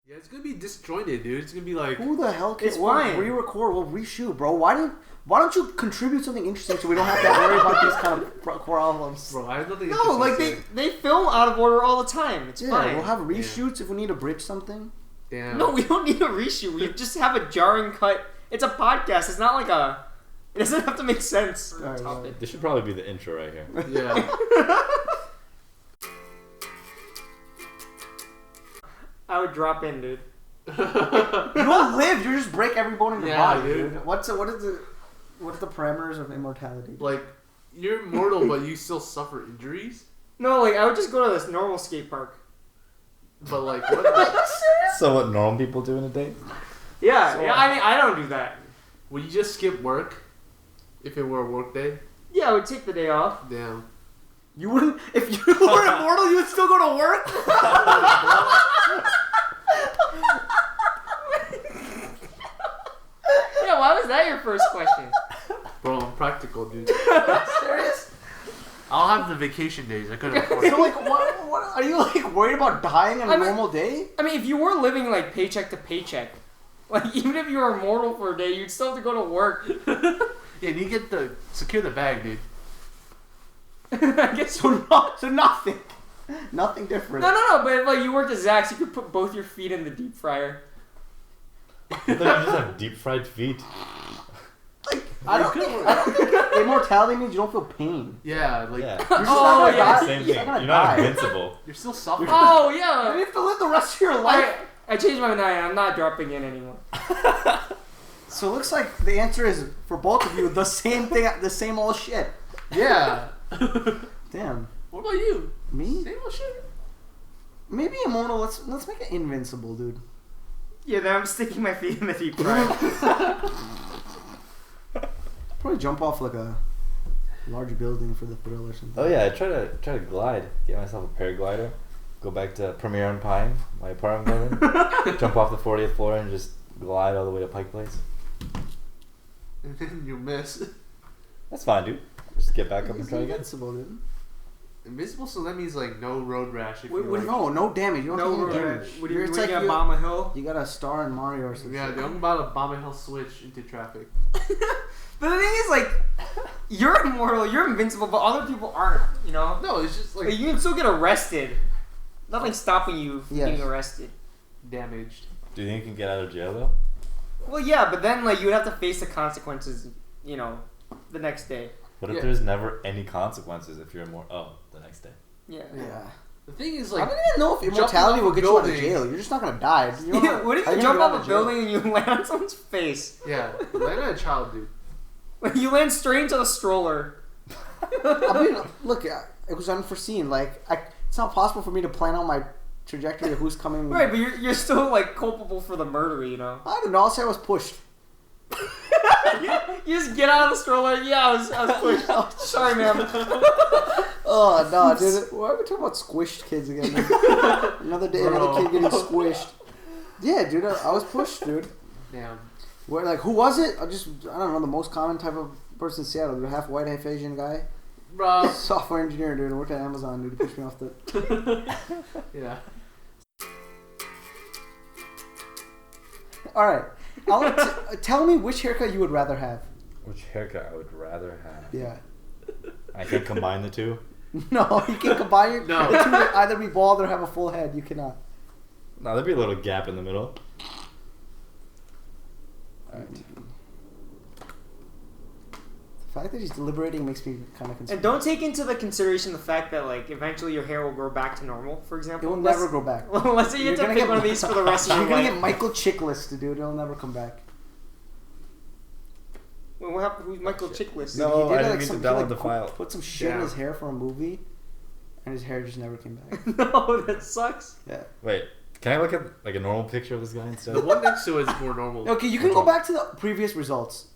Yeah, it's gonna be disjointed, dude. It's gonna be like... Who the hell can... It's fine. We'll re-record, we'll reshoot, bro. Why don't you contribute something interesting so we don't have to worry about these kind of problems? Bro, I have nothing No, like they film out of order all the time. It's fine. We'll have reshoots if we need to bridge something. Damn. No, we don't need a reshoot. We just have a jarring cut. It's a podcast. It's not like a... It doesn't have to make sense. Right. This should probably be the intro right here. Yeah. I would drop in, dude. You don't live. You just break every bone in your body, dude. What is the parameters of immortality? Like, you're immortal, but you still suffer injuries? No, like, I would just go to this normal skate park. But, like, what? So what normal people do in a day? Yeah, So, yeah. I mean, I don't do that. Would you just skip work if it were a work day? Yeah, I would take the day off. Damn. You wouldn't... If you were immortal, you would still go to work? Yeah, why was that your first question? Bro, I'm practical, dude. Serious? I'll have the vacation days. I couldn't afford it. So, like, what are you, like, worried about dying on a normal day? I mean, if you were living, like, paycheck to paycheck, like, even if you were immortal for a day, you'd still have to go to work. Yeah, you get the... Secure the bag, dude. I guess So nothing. Nothing different. No, but if, like, you worked at Zach's, you could put both your feet in the deep fryer. I thought you just have deep fried feet. Like, I don't think immortality means you don't feel pain. Yeah, like... Yeah. You're just Oh, not gonna yeah. die. Same You're thing. not You're gonna not die. invincible. You're still suffering. Oh, You yeah. have to live the rest of your life. I changed my mind. I'm not dropping in anymore. So it looks like the answer is, for both of you, the same thing, the same old shit. Yeah. Damn. What about you? Me? Same old shit. Maybe immortal. Let's make it invincible, dude. Yeah, then I'm sticking my feet in the deep fryer. Probably jump off like a large building for the thrill or something. Oh yeah, I try to glide. Get myself a paraglider. Go back to Premier and Pine, my apartment building. Jump off the 40th floor and just glide all the way to Pike Place. And then you miss. That's fine, dude. Just get back up and It's try again. invincible, dude. Invisible, so that means like no road rash. If Wait, you what like, No damage. You don't No, take any we're damage. What do you It's gonna like bomb a hill? you got a star in Mario or something. Yeah, dude, I'm about to bomb a hell switch into traffic. But the thing is, like, you're immortal, you're invincible, but other people aren't, you know? No, it's just like Like, you can still get arrested. Nothing's stopping you from Yes. getting arrested. damaged. Do you think you can get out of jail though? Well, yeah, but then, like, you would have to face the consequences, you know, the next day. What if Yeah. there's never any consequences if you're more? Oh, the next day. Yeah. Yeah. The thing is, I like, don't even know if jumping immortality off will a get you out of building- jail. You're just not gonna die. You don't Yeah, know- what if how you you jump gonna off get a out of jail? building and you land on someone's face? yeah, like a child, dude. Like, you land straight into the stroller. I mean, look, it was unforeseen. Like, it's not possible for me to plan out my trajectory of who's coming. Right, but you're still, like, culpable for the murder, you know? I don't know. I'll say I was pushed. You just get out of the stroller, yeah, I was pushed. Sorry, ma'am. Oh no, dude! Why are we talking about squished kids again? Another day, another kid getting squished. Yeah, dude, I was pushed, dude. Damn. Where, like, who was it? I don't know. The most common type of person in Seattle. Dude, half white, half Asian guy. Bro. Software engineer, dude. I worked at Amazon, dude. He pushed me off the. Yeah. All right. Tell me which haircut you would rather have. Which haircut I would rather have? Yeah. I can combine the two. No, you can combine your No. the two would either be bald or have a full head. You cannot. No, there'd be a little gap in the middle. All right. The fact that he's deliberating makes me kind of concerned. And don't take into the consideration the fact that, like, eventually your hair will grow back to normal, for It example. will never grow back. Well, let's say you have to gonna pick get- one of these for the rest of You're your gonna life. get Michael Chiklis, dude. It'll never come back. Well, what happened? Who's Michael Chiklis? No. He I didn't like, mean to he, download the file. Put some shit in Yeah. his hair for a movie, and his hair just never came back. No, that sucks. Yeah. Wait, can I look at like a normal picture of this guy instead? The one next to it is more normal. Okay, you can go back to the previous results.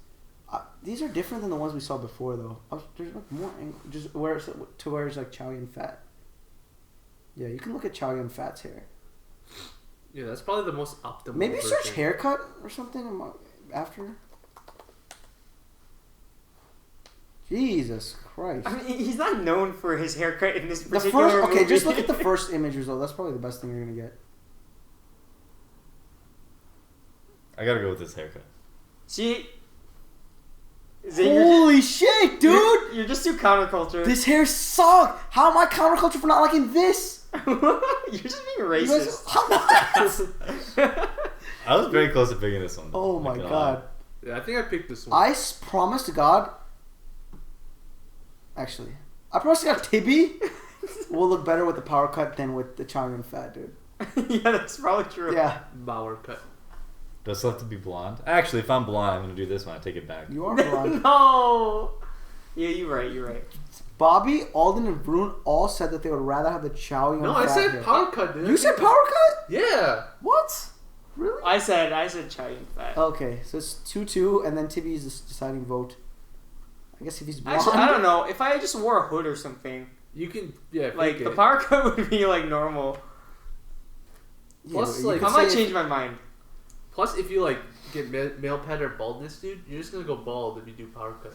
These are different than the ones we saw before, though. There's like more, just where it's to where it's like Chow Yun Fat. Yeah, you can look at Chow Yun Fat's hair. Yeah, that's probably the most optimal. Maybe search version. haircut or something after. Jesus Christ. I mean, he's not known for his haircut in this The particular first, okay, movie. just look at the first image result. That's probably the best thing you're gonna get. I gotta go with this haircut. See? Zain, Holy shit, dude! You're just too counterculture. This hair sucks! How am I counterculture for not liking this? You're just being You guys- racist. I'm not. I was very close to picking this one. Oh my god. Yeah, I think I picked this one. I promise to God. Actually, I promise to God, Tibby will look better with the power cut than with the Chow fat, dude. Yeah, that's probably true. Yeah, Bauer cut. Does it still have to be blonde? Actually, if I'm blonde, I'm gonna do this one. I take it back. you are blonde. No. Yeah, you're right. Bobby, Alden, and Varun all said that they would rather have the Chow No, I fat said hair. power cut, dude. You said power cut? Yeah. What? Really? I said Chow fat. Okay, so it's 2-2, and then Tibby's the deciding vote. I guess if he's blonde. Actually, I don't know. If I just wore a hood or something, You can, yeah, like pick the it. power cut would be like normal. Yeah, Plus, but you like, could I might say change my mind. Plus, if you like get male pet or baldness, dude, you're just gonna go bald if you do power cut.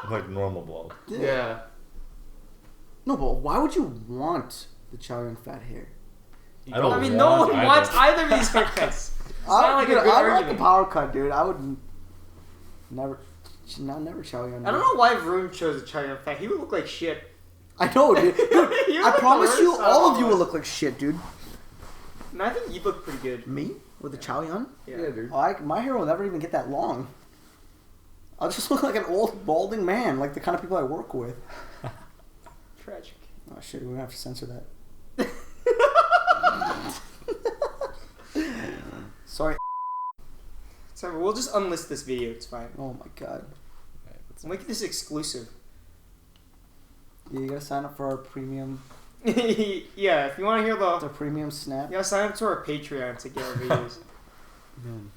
Like normal bald. Yeah. No, but why would you want the Chow fat hair? You I don't I mean, no want one either. wants either of these haircuts. It's not like a good I like the argument. power cut, dude. I would never Chow I don't know why Varun chose a Chow fat. He would look like shit. I know, dude. He would I look promise worse you, out all of you us. will look like shit, dude. No, I think you look pretty good. Me with the Chow Yeah. dude. Oh, my hair will never even get that long. I'll just look like an old balding man, like the kind of people I work with. Tragic. Oh shit, we're gonna have to censor that. Sorry. Sorry, we'll just unlist this video. It's fine. Oh my god. We'll make this exclusive. Yeah, you gotta sign up for our premium. Yeah, if you want to hear The the, premium snap. you gotta sign up to our Patreon to get our videos. Man.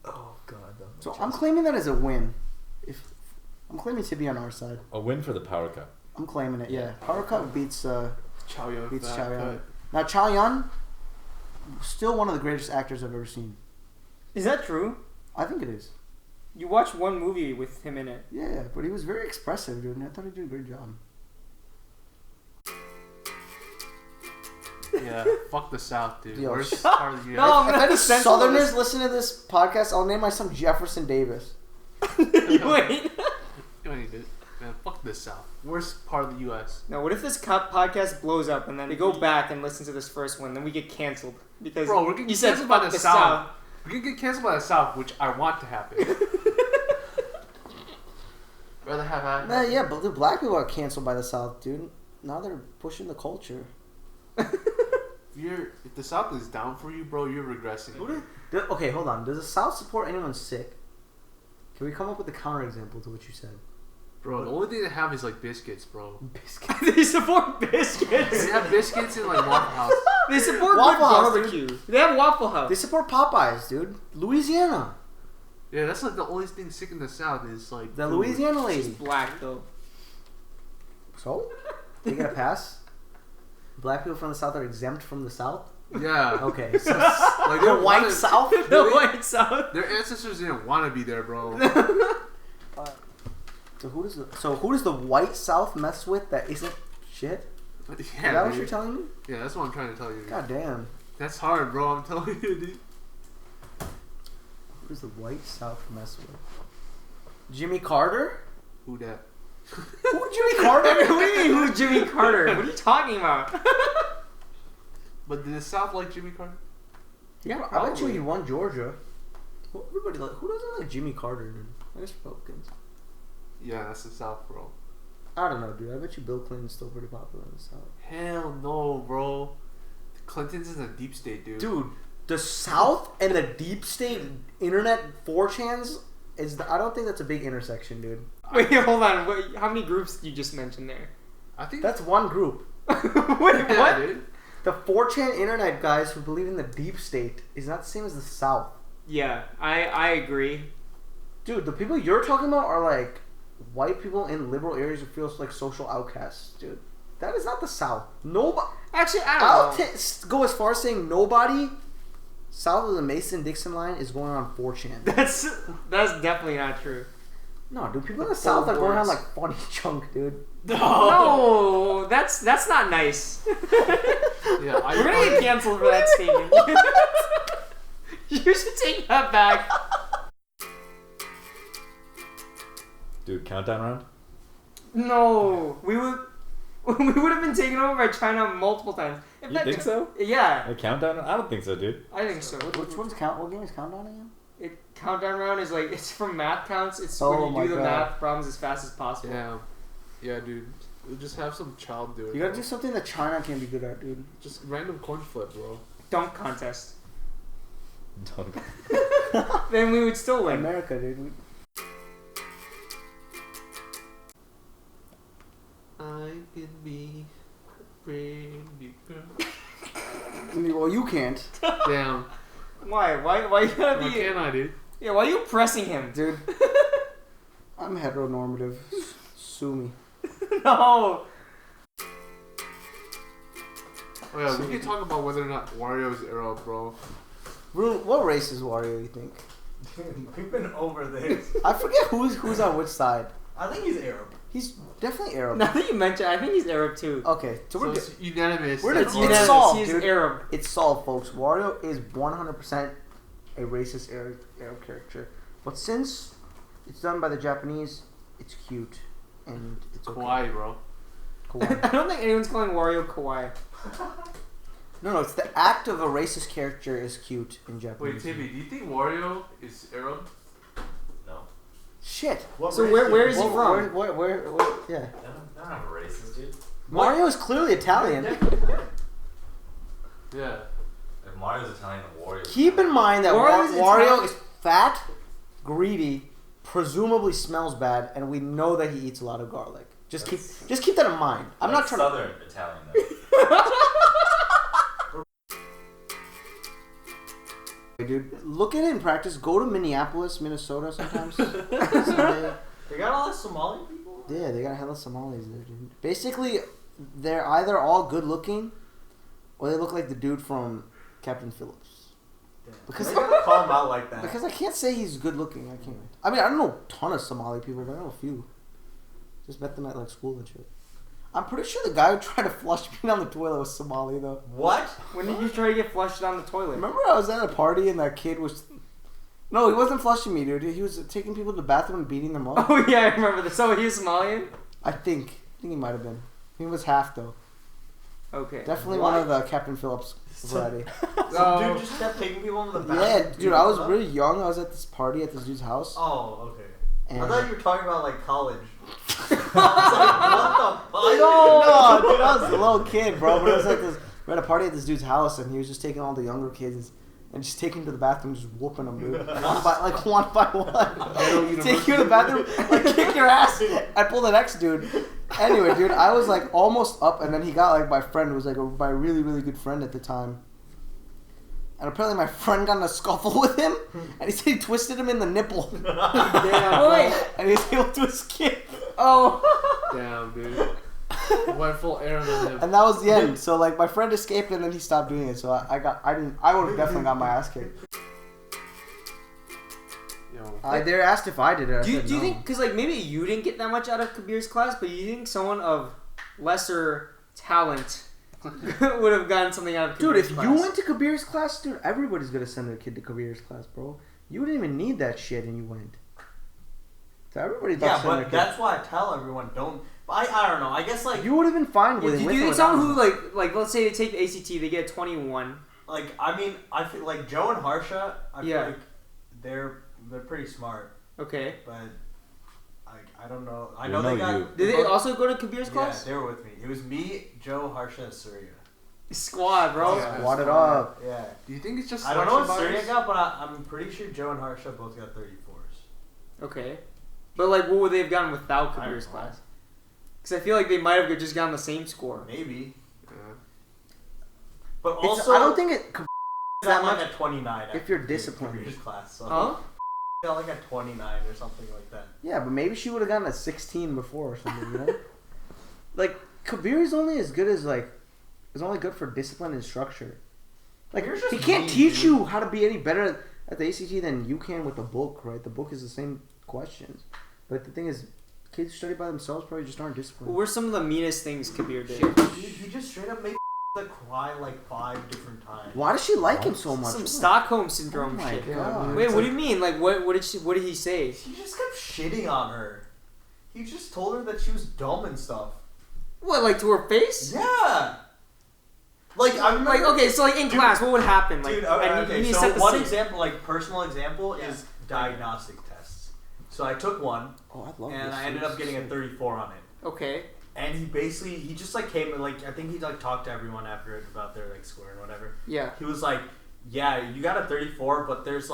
Oh god. So I'm claiming that as a win. If I'm claiming to be on our side. A win for the power cut. I'm claiming it. Yeah, power cut beats Chow Yun beats fat Chow Yun. cut. Now Chow Yun, still one of the greatest actors I've ever seen. Is that true? I think it is. You watched one movie with him in it. Yeah, but he was very expressive, dude, and I thought he did a great job. Yeah, fuck the South, dude. Yo, Worst shut- part of the No, US. I'm If gonna any censor Southerners this. listen to this podcast, I'll name my son Jefferson Davis. Wait. You don't need it. Man, fuck the South. Worst part of the US. No, what if this podcast blows up and then they go back and listen to this first one, then we get canceled because Bro, we're getting you said canceled by fuck the the South. South. We're gonna get canceled by the South, which I want to happen. Rather have that. Man, yeah, but the black people are canceled by the South, dude. Now they're pushing the culture. If the South is down for you, bro, you're regressing. Okay, hold on. Does the South support anyone sick? Can we come up with a counterexample to what you said? Bro, the only thing they have is like biscuits, bro. Biscuit. They support biscuits. They have biscuits in like Waffle House. They support Waffle House, barbecue. They have Waffle House. They support Popeyes, dude. Louisiana. Yeah, that's like the only thing sick in the South is like The food. Louisiana She's lady. black though. So? They get a pass? Black people from the South are exempt from the South? Yeah. Okay, so Like the they're white wanna- South? The white South. Their ancestors didn't want to be there, bro. So who does the white South mess with that isn't shit? But Is yeah, that what dude. you're telling me? Yeah, that's what I'm trying to tell you. Dude. God damn. That's hard, bro. I'm telling you, dude. Who does the white South mess with? Jimmy Carter? Who that? Who Jimmy Carter? What do you mean, who's Jimmy Carter? What are you talking about? But did the South like Jimmy Carter? Yeah, I bet you probably. he won Georgia. Well, everybody who doesn't like Jimmy Carter, dude? I guess Republicans. Yeah, that's the South, bro. I don't know, dude. I bet you Bill Clinton's still pretty popular in the South. Hell no, bro. The Clintons is a deep state, dude. Dude, the South and the deep state internet 4chans I don't think that's a big intersection, dude. Wait, hold on. Wait, how many groups did you just mention there? I think That's one group. Wait, yeah, what? dude. The 4chan internet guys who believe in the deep state is not the same as the South. Yeah, I agree. Dude, the people you're talking about are like white people in liberal areas who feel like social outcasts, dude. That is not the South. Nobody. Actually, I I'll don't know. go as far as saying nobody south of the Mason-Dixon line is going on 4chan. That's definitely not true. No, dude, people in The the South are going on billboards. like funny chunk, dude. No, that's not nice. Yeah, We're gonna get canceled for that statement. You should take that back. Dude, countdown round? No, we would have been taken over by China multiple times. In You think so? Yeah, A countdown? I don't think so, dude. I think so. Which one's count? What game is Countdown again? Countdown round is like it's from math counts. It's Oh when you my do the God. math problems as fast as possible. Yeah, dude. We'll just have some child do it. You gotta bro. do something that China can be good at, dude. Just random coin flip, bro. Dunk contest. Don't. Then we would still win. America, dude. I can be a pretty girl. Well, you can't, Damn. Why? Why you gotta Why be? can't I, dude? Yeah, why are you pressing him? dude. I'm heteronormative. Sue me. No. Oh yeah, we can talk about whether or not Wario is Arab, bro. Varun, what race is Wario, you think? We've been over this. I forget who's on which side. I think he's Arab. He's definitely Arab. Now that you mention, I think he's Arab too. Okay, so So we're it's unanimous. We're that the- It's Wario- it's unanimous. solved, He's dude. Arab. It's solved, folks. Wario is 100% a racist Arab character. But since it's done by the Japanese, it's cute and it's okay. Kawaii, bro. Kawaii. I don't think anyone's calling Wario kawaii. No, it's the act of a racist character is cute in Wait, Japanese. Timmy, do you think Wario is Arab? No. Shit. What So race where is he Where- from? where- yeah. They're not racist, dude. Mario is clearly Italian. Yeah. If Mario's Italian, then Wario's Keep in mind that Wario is Wario Italian. is fat, greedy, presumably smells bad, and we know that he eats a lot of garlic. Just keep that in mind. I'm not trying to. Southern Italian, though. Dude, look at it in practice. Go to Minneapolis, Minnesota sometimes. Someday. They got all the Somali people? Yeah, they got hella Somalis there, dude. Basically, they're either all good looking, or they look like the dude from Captain Phillips. Because They gotta call him out like that. because I can't say he's good looking. I can't. I mean, I don't know a ton of Somali people, but I know a few. Just met them at like school and shit. I'm pretty sure the guy who tried to flush me down the toilet was Somali though. What? When did you try to get flushed down the toilet? Remember I was at a party and that kid was... No, he wasn't flushing me, dude. He was taking people to the bathroom and beating them up. Oh yeah, I remember this. So he's Somalian? I think he might have been. He was half though. Okay. Definitely What? one of the Captain Phillips variety. Some dude just kept taking people into the bathroom. Yeah, and dude, I was beating them really young. I was at this party at this dude's house. up? Oh, okay. And I thought you were talking about like college. I was like, what the fuck? no, dude, I was a little kid, bro. But it was like this. We had a party at this dude's house, and he was just taking all the younger kids and just taking them to the bathroom, just whooping them, dude. One by one. Take you to the bathroom, like kick your ass. I pull the next dude. Anyway, dude, I was like almost up, and then he got like my friend, who was like my really, really good friend at the time. And apparently my friend got in a scuffle with him, and he said he twisted him in the nipple. Damn. Oh, wait. And he was able to escape. Oh. Damn, dude. Went full Aaron on him. And that was the end. So like my friend escaped, and then he stopped doing it. So I would have definitely got my ass kicked. Yo. They asked if I did it. I Do you said think, no. because like maybe you didn't get that much out of Kabir's class, but you think someone of lesser talent would have gotten something out of Kabir's Dude, if class? you went to Kabir's class, dude, everybody's gonna send their kid to Kabir's class, bro. You didn't even need that shit, and you went. So everybody Yeah, thought send their but kid. that's why I tell everyone don't. I don't know. I guess like You would have been fine Yeah, with it. do with you or think without someone him. who like let's say they take the ACT, they get 21. like I mean I feel like Joe and Harsha. I feel Yeah. like they're pretty smart, Okay. but I don't know. I We know they know got. you. Did they also go to Kabir's Yeah, class? they were with me. It was me, Joe, Harsha, and Surya. Squad, bro. Yeah. Squad it up. Yeah. Do you think it's just I don't know what selection Surya bias? got, but I'm pretty sure Joe and Harsha both got 34s. Okay. But like, what would they have gotten without I don't Kabir's know. class? Because I feel like they might have just gotten the same score. Maybe. Yeah. But It's- also, I don't think it. got that like much a 29. if you're after disciplined. Kabir's class, so Huh? got like a 29 or something like that. Yeah, but maybe she would have gotten a 16 before or something. You know, like Kabir is only as good as like is only good for discipline and structure. Like Kabir's just he can't mean, teach dude. you how to be any better at the ACT than you can with the book, right? The book is the same questions, but the thing is, kids who study by themselves probably just aren't disciplined. What were some of the meanest things Kabir did? Dude, he just straight up made to cry like 5 different times. Why does she like him so much? Some Stockholm syndrome Oh my shit. God. Wait, what do you mean? Like, what did he say? He just kept shitting on her. He just told her that she was dumb and stuff. What, like to her face? Yeah. Like I remember. Like, okay, so like in class, what would happen? Like, Dude, and you okay. need to So set the one scene. example, like personal example, is diagnostic tests. So I took one, Oh, I love and this. I ended up getting a 34 on it. Okay. And he just like came and like I think he like talked to everyone after it about their like score and whatever. Yeah. He was like, "Yeah, you got a 34, but there's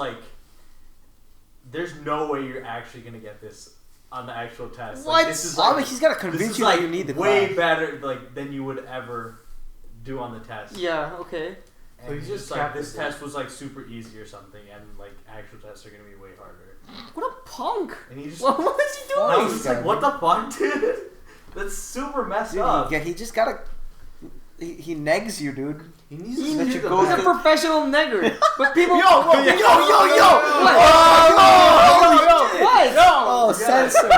no way you're actually gonna get this on the actual test. What? Like, this is like, He's gotta this convince is you like that you need the way class. better like than you would ever do on the test." Yeah. Okay. And So he's he's just just like, capped this it. test was like super easy or something, and like actual tests are gonna be way harder. What a punk! And he just, What is he doing? I was just like, what the fuck, dude? That's super messed up. Yeah, he just gotta. He negs you, dude. He needs He- to Let you do the go He's a best. professional negger. But people. Yo! What? What? Oh, censor, dude.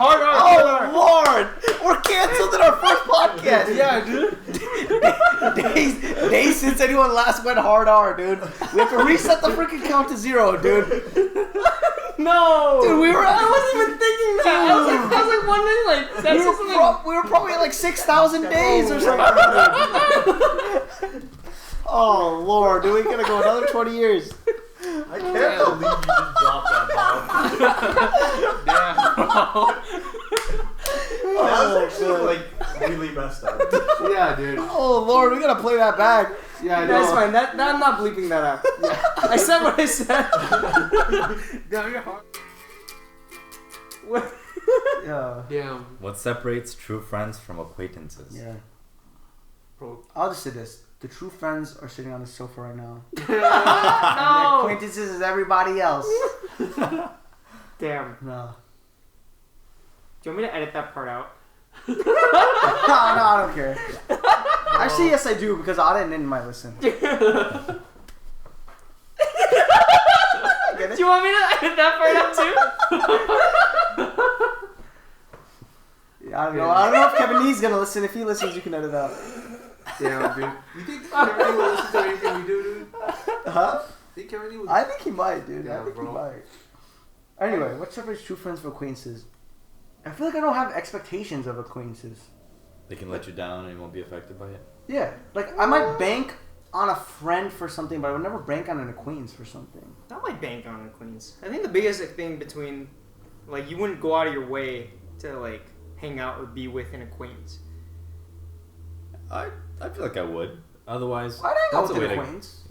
Oh, Lord! We're canceled in our first podcast. Yeah, dude. Days since anyone last went hard R, dude. We have to reset the freaking count to 0, dude. No. Dude, I wasn't even thinking that. I was like wondering, like, that's just like. We were probably at like 6,000 days or something. Oh, Lord, dude, we're gonna go another 20 years. I can't believe you just dropped that bomb. That was actually like really messed up. Yeah, dude. Oh, Lord, we gotta play that back. Yeah, I know. That's fine. That I'm not bleeping that out. I said what I said. Damn, you're hard. What? Yeah. Damn. What separates true friends from acquaintances? Yeah. Bro. I'll just say this. The true friends are sitting on the sofa right now. And No. acquaintances is everybody else. Damn. No. Do you want me to edit that part out? No, I don't care. Actually, yes, I do, because Auden might listen. Do you want me to edit that part out too? Yeah, I don't know. I don't know if Kevin Lee's gonna listen. If he listens, you can edit out. Damn, dude. You think Kevin will listen to anything we do, dude? Huh? Think Kevin will? I think he might, dude. Yeah, I think bro. he might. Anyway, what separates true friends from acquaintances? I feel like I don't have expectations of acquaintances. They can let you down and you won't be affected by it. Yeah, like I might bank on a friend for something, but I would never bank on an acquaintance for something. Not like bank on acquaintance. I think the biggest thing between, like, you wouldn't go out of your way to like hang out or be with an acquaintance. I feel like I would. Otherwise, I'd hang out that's a with way an to. acquaintance.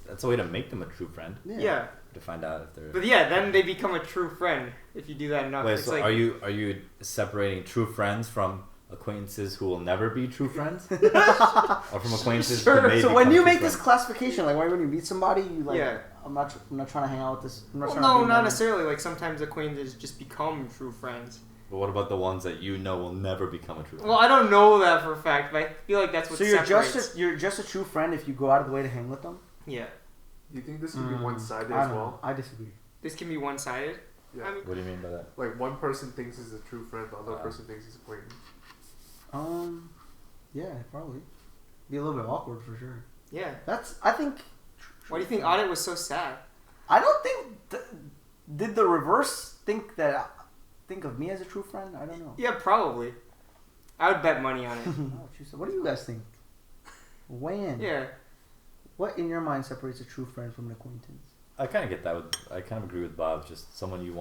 That's a way to make them a true friend. Yeah. To find out if they're. But yeah, then they become a true friend if you do that enough. Wait, It's so like, are you separating true friends from acquaintances who will never be true friends, or from acquaintances Sure. who may So when become you true make this friends? classification, like when you meet somebody, you like, Yeah. I'm not trying to hang out with this. I'm not well, trying to no, be not one. necessarily. Like sometimes acquaintances just become true friends. But what about the ones that you know will never become a true friend? Well, I don't know that for a fact, but I feel like that's what So you're separates. you're just a true friend if you go out of the way to hang with them. Yeah, Do you think this can be one-sided I as don't know. well? I disagree. this can be one-sided. Yeah. I mean, What do you mean by that? Like one person thinks he's a true friend, the other person thinks he's acquaintance. Yeah, probably. Be a little bit awkward for sure. yeah. I think. Why do you think Audit was so sad? I don't think. Did the reverse think of me as a true friend? I don't know. Yeah, probably. I would bet money on it. What do you guys think? Weigh in. Yeah. What in your mind separates a true friend from an acquaintance? I kind of get that. I kind of agree with Bob. Just someone you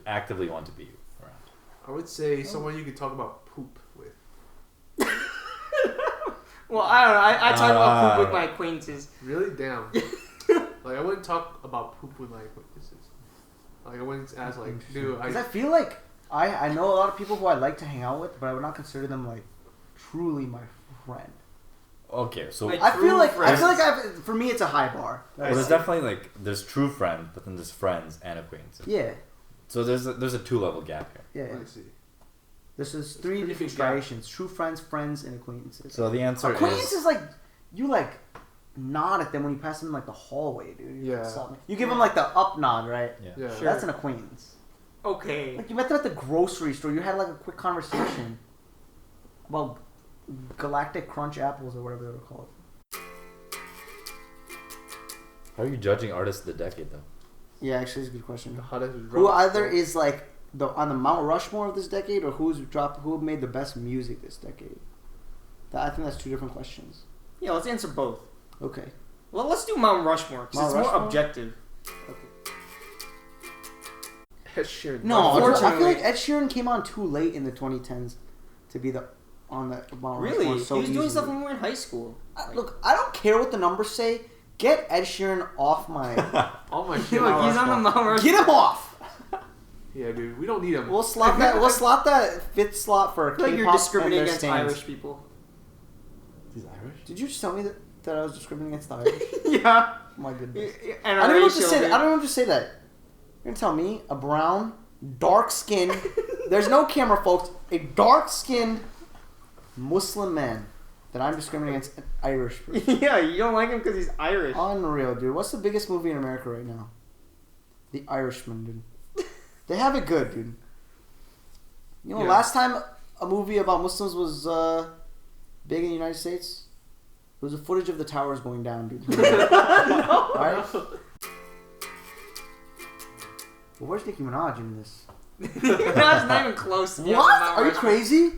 actively want to be around. I would say someone you could talk about poop with. Well, I don't know. I talk about poop with my acquaintances. Really? Damn. Like I wouldn't talk about poop with my acquaintances. Like I wouldn't ask like, dude, Because I feel like I know a lot of people who I like to hang out with, but I would not consider them like truly my friend. Okay, so Like, I feel like friends. for me it's a high bar. well, there's definitely like there's true friends, but then there's friends and acquaintances. Yeah, So there's a 2-level gap here. yeah. I see. This is three Pretty different big gap. striations: true friends, friends, and acquaintances. So the answer Acquaintance is is like you like nod at them when you pass them in like the hallway, dude. You Yeah. You give them like the up nod, right? yeah. Yeah. Sure. That's an acquaintance. Okay. Like you met them at the grocery store. You had like a quick conversation about Galactic Crunch Apples or whatever they were called. How are you judging artists of the decade though? Yeah, actually, it's a good question. The hottest Who either is like on the Mount Rushmore of this decade, or who made the best music this decade? I think that's two different questions. Yeah, let's answer both. Okay. Well, let's do Mount Rushmore because it's more objective. Ed Sheeran. No, I Unfortunately- feel like Ed Sheeran came on too late in the 2010s to be on the Mount Really? Rushmore so He was doing easily. stuff when we were in high school. Look, I don't care what the numbers say. Get Ed Sheeran off my. Oh my Look, god. he's on the Mount Rushmore. Get him off. Yeah, dude. We don't need him. We'll slot that fifth slot for I feel like you're K-pop discriminating and their against stands. Irish people. He's Irish. Did you just tell me that I was discriminating against the Irish? Yeah. Oh my goodness. And I don't even have to racial, say that. dude. I don't even have to say that. You're gonna tell me a brown, dark-skinned. There's no camera, folks. A dark-skinned Muslim man that I'm discriminating against an Irish person. Yeah, you don't like him because he's Irish. Unreal, dude. What's the biggest movie in America right now? The Irishman, dude. They have it good, dude. You know, Yeah. last time a movie about Muslims was big in the United States, it was the footage of the towers going down, dude. Right? Well, where's Nicki Minaj in this? That's not even close. To What? Are you crazy?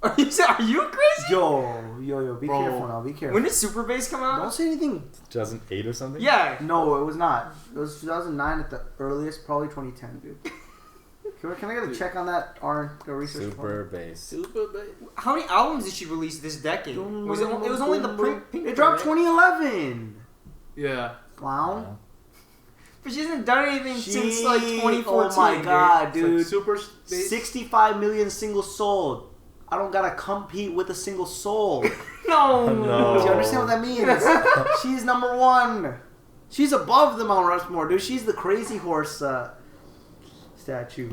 Are you crazy? Yo, be Bro. careful now, be careful. When did Super Bass come out? Don't say anything. 2008 or something. Yeah. No, it was not. It was 2009 at the earliest, probably 2010, dude. Can I get a check on that? Our research. Super bass. Super bass. How many albums did she release this decade? It was only the Pink. It dropped right? 2011. Yeah. Clown. But she hasn't done anything since like 2014. Oh my god, It's like dude. super space. 65 million singles sold. I don't gotta compete with a single soul. No. No. Do you understand what that means? She's number one. She's above the Mount Rushmore, dude. She's the crazy horse statue.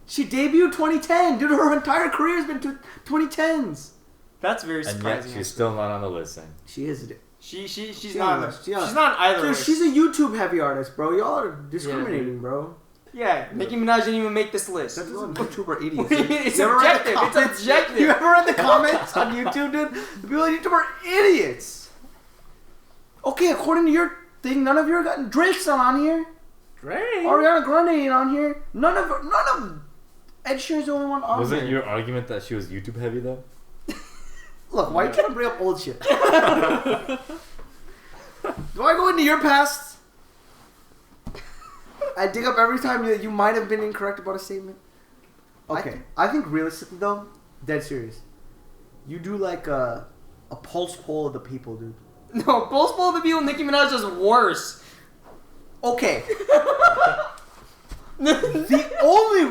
She debuted 2010, dude. Her entire career has been 2010s. That's very And yet surprising. she's still not on the list. Then. She is. She's She's not. on the- She's not either. Dude, list. she's a YouTube heavy artist, bro. Y'all are discriminating, bro. Yeah, Nicki Minaj didn't even make this list. That's what YouTuber idiots. It's You ever read the objective. It's comments? objective. You ever read the comments on YouTube, dude? The people on YouTube are idiots. Okay, according to your thing, none of your got Drake's not on here. Drake. Ariana Grande ain't on here. None of Ed Sheeran's the only one on Wasn't here. your argument that she was YouTube heavy though? Look, why you trying to bring up old shit? Do I go into your past? I dig up every time that you might have been incorrect about a statement. Okay, I think realistically though, dead serious. You do like a pulse poll of the people, dude. No, Pulse Poll of the People, Nicki Minaj is worse. Okay. The only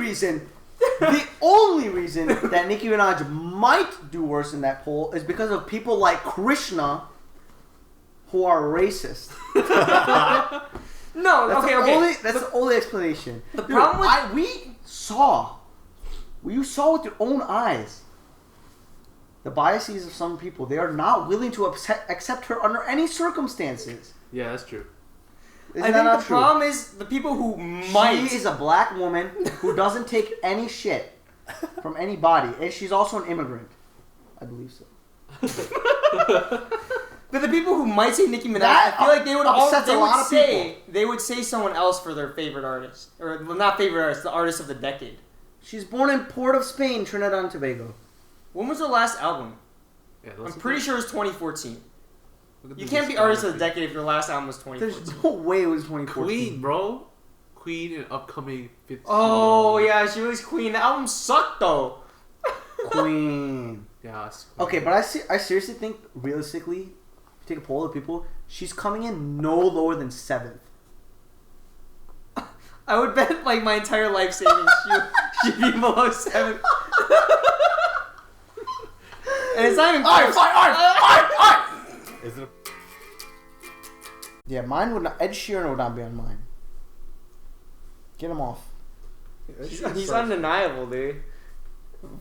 reason that Nicki Minaj might do worse in that poll is because of people like Krishna who are racist. No, That's okay. That's the only explanation. The problem with- You saw with your own eyes the biases of some people. They are not willing to accept her under any circumstances. Yeah, that's true. Isn't I that think not the true? problem is the people who might. She is a black woman who doesn't take any shit from anybody, and she's also an immigrant. I believe so. But the people who might say Nicki Minaj, That I feel like they would upsets a lot of say they would say someone else for their favorite artist, or well, not favorite artist, the artist of the decade. She's born in Port of Spain, Trinidad and Tobago. When was her last album? Yeah, I'm pretty sure it's 2014. Look at You the can't be discography. artist of the decade if your last album was 2014. There's no way it was 2014. Queen, bro. Queen and upcoming 50. Oh yeah, she released Queen. The album sucked though. Queen. Yeah. It's Okay, but I seriously think, realistically, if you take a poll of people, she's coming in no lower than 7th. I would bet like my entire life savings she'd be below 7. And it's not even close. Is it? Yeah, mine would not. Ed Sheeran would not be on mine. Get him off. He's undeniable, dude.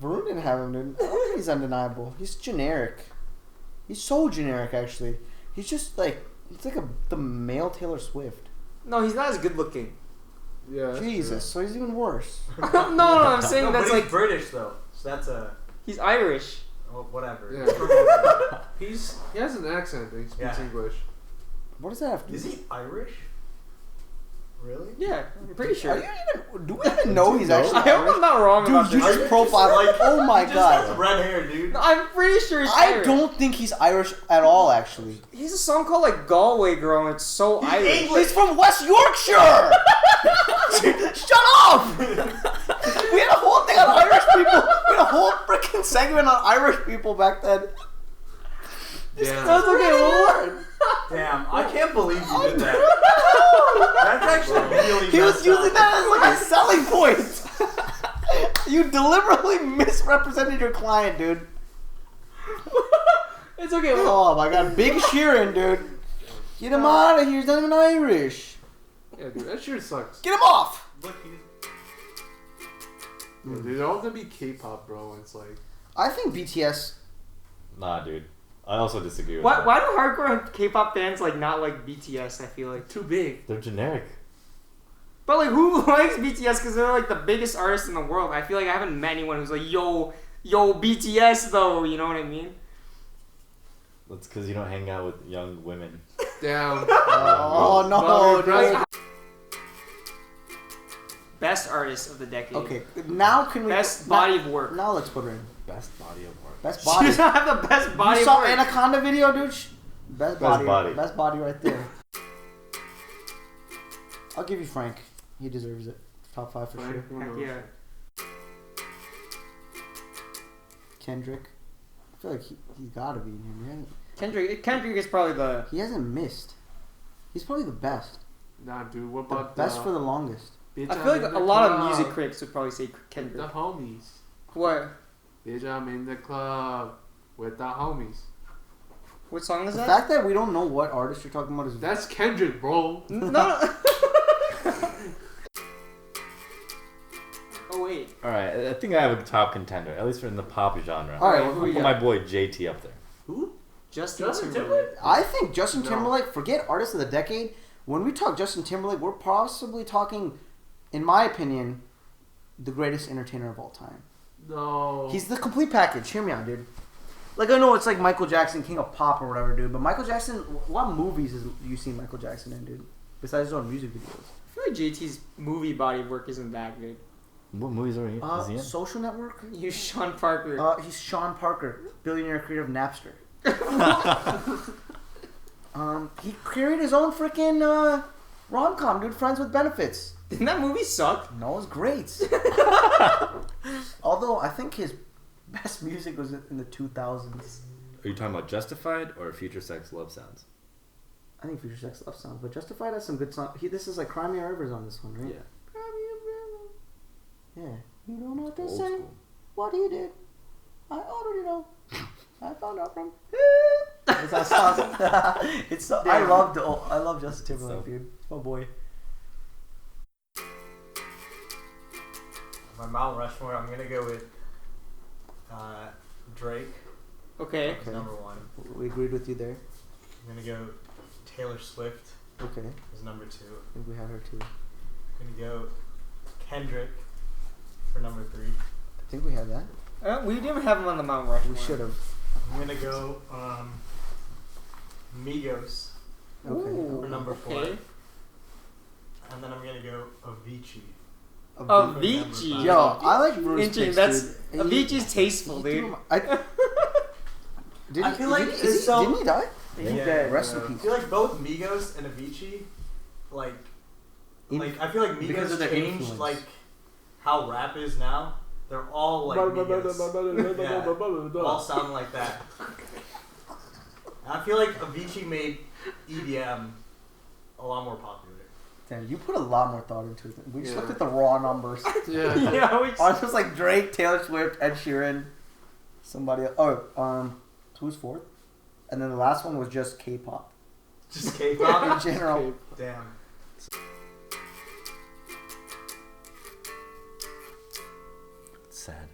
Varun didn't have him, dude. I don't think he's undeniable. He's generic. He's so generic, actually. He's just like, it's like the male Taylor Swift. No, he's not as good looking. Yeah. that's Jesus, so he's even worse. no, I'm saying No, that's but he's like British though, so that's a. he's Irish. Well, whatever. Yeah. From over there. He has an accent, but he speaks Yeah. English. What does that have to do? Is he Irish? Really? Yeah, I'm pretty Are sure. you even? Do we even know he's actually? I hope I'm not wrong about Dude, you this. just profiled. Like, Oh my he just has god. red hair, dude. I'm pretty sure he's I Irish. don't think he's Irish at all. Actually, He has a song called like Galway Girl, and it's so Irish. he's from West Yorkshire. Shut up. We had a whole thing on Irish people. We had a whole freaking segment on Irish people back then. Yeah. That's okay. Well, Damn, I can't believe you did that. That's actually really he was messed using up. that as like a selling point. You deliberately misrepresented your client, dude. It's okay. Oh my god, Big Sheeran, dude. Get him out of here. He's not even Irish. Yeah, dude, that sure sucks. Get him off. Look, he's... Yeah, dude, they're all gonna be K-pop, bro. And it's like, I think BTS. Nah, dude. I also disagree with Why, that. why do hardcore K-pop fans like not like BTS? I feel like, too big. They're generic. but like who likes BTS because they're like the biggest artists in the world? I feel like I haven't met anyone who's like yo BTS though. You know what I mean? That's because you don't hang out with young women. Damn. Oh no, Bro, dude. Best artist of the decade. Okay, now can we? Best now- body of work. Now let's put her in. Best body of work. Best She body. does not have the best body You of saw work. Anaconda video, dude. Best body. body. Best body right there. I'll give you Frank. He deserves it. Top 5 for Frank, sure. Heck yeah. Kendrick. I feel like he's got to be in here, man. Kendrick is probably the He hasn't missed. He's probably the best. Nah, dude, what The about best for the longest. Bitch, I feel I'm like in a the lot of club music critics would probably say with Kendrick. the homies. What? Bitch, I'm in the club with the homies. What song is The that? fact that we don't know what artist you're talking about is That's Kendrick, bro. No. Oh wait. Alright, I think I have a top contender, at least for in the pop genre. All right, Who I'll we put got? my boy JT up there. Who? Justin Justin Timberlake. I think Justin No. Timberlake, forget artist of the decade. When we talk Justin Timberlake, we're possibly talking, in my opinion, the greatest entertainer of all time. No. He's the complete package. Hear me out, dude. Like, I know it's like Michael Jackson, king of pop or whatever, dude. But Michael Jackson, what movies have you seen Michael Jackson in, dude? Besides his own music videos. I feel like JT's movie body of work isn't that good. What movies are he, is he in? Social Network? You Sean Parker. He's Sean Parker, billionaire creator of Napster. He created his own freaking rom-com, dude. Friends with Benefits. Didn't that movie suck? No, it's great. Although I think his best music was in the 2000s. Are you talking about Justified or Future Sex Love Sounds? I think Future Sex Love Sounds, but Justified has some good songs. This is like Cry Me a River's on this one, right? Yeah. Cry Me a River. Yeah. You don't know what to Old say. school. What he did, I already know. I found out from. It's that song. It's so. I love Justin Timberlake, So- dude. Oh boy. My Mount Rushmore, I'm gonna go with Drake. Okay. As number one. We agreed with you there. I'm gonna go Taylor Swift Okay. as number two. I think we had her too. I'm gonna go Kendrick for number three. I think we had that. We didn't have him on the Mount Rushmore. We should have. I'm gonna go Migos Okay. Ooh, for number four. okay. And then I'm gonna go Avicii. Avicii. Yo, I like Bruce Interesting. picks, That's dude. Avicii's tasteful, He threw dude. him- I feel like didn't it's so- he die? Yeah, Rest in I peace. feel like both Migos and Avicii, like I feel like because of Migos their changed influence. like how rap is now. They're all like Migos. Yeah, all sound like that. And I feel like Avicii made EDM a lot more popular. Damn, you put a lot more thought into it. We just Yeah. looked at the raw numbers. Yeah. Yeah, we Ours was like Drake, Taylor Swift, Ed Sheeran, somebody else. Oh, who's fourth? And then the last one was just K-pop. Just In K-pop. general. Damn. Sad.